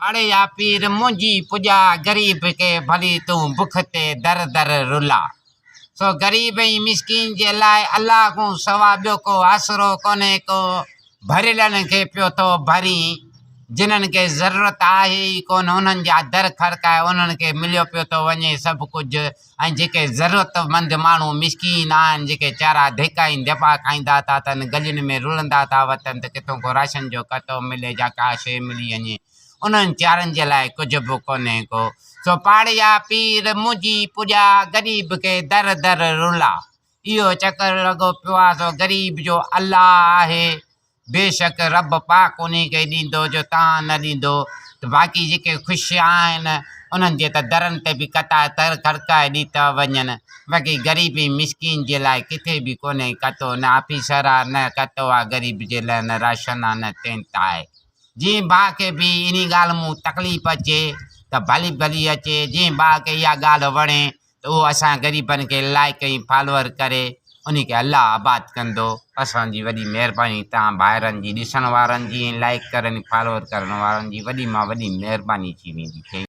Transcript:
अड़े या पीर मुंहिंजी पुॼा ग़रीब के भली तूं बुख ते दर दर रुला। सो ग़रीब ऐं मिसकीन जे लाइ अलाह खां सवा ॿियो को आसरो कोन्हे को भरियलनि खे पियो थो भरी जिन्हनि खे ज़रूरत आहे ई कोन उन्हनि जा दर खड़काए उन्हनि खे मिलियो पियो थो वञे सभु कुझु। ऐं जेके ज़रूरतमंद माण्हू मिसकीन आहिनि जेके चारा धिका ई दॿा खाईंदा था अथनि गलियुनि में रुलंदा था वतनि त किथां को राशन जो कतो मिले या का शइ मिली वञे उन्हनि चारनि जे लाइ कुझु बि कोन्हे को। सो पाड़िया पीर मुंहिंजी पुॼा ग़रीब खे दर दर रुला। इहो चकर लॻो पियो आहे सो ग़रीब जो अलाह आहे बेशक रब पाक उन खे ॾींदो जो तव्हां न ॾींदो। त बाक़ी जेके ख़ुशि आहिनि उन्हनि जे त दरनि ते बि कता दर खड़काए ॾी था वञनि। बाक़ी ग़रीबी मिसकीन जे लाइ किथे बि कोन्हे कतो न ऑफिसर आहे न कतो आहे ग़रीब जे लाइ न राशन आहे न टेंट आहे। जीअं भाउ खे बि इन ॻाल्हि मूं तकलीफ़ अचे त भली भली अचे जीअं भाउ खे इहा ॻाल्हि वणे त उहो असां ग़रीबनि खे लाइक ऐं फॉलोअर करे उन खे अलाह आबाद कंदो। असांजी वॾी महिरबानी तव्हां ॿाहिरनि जी ॾिसण वारनि जी लाइक करनि फॉलोअर करण वारनि जी वॾी मां वॾी महिरबानी थी वेंदी।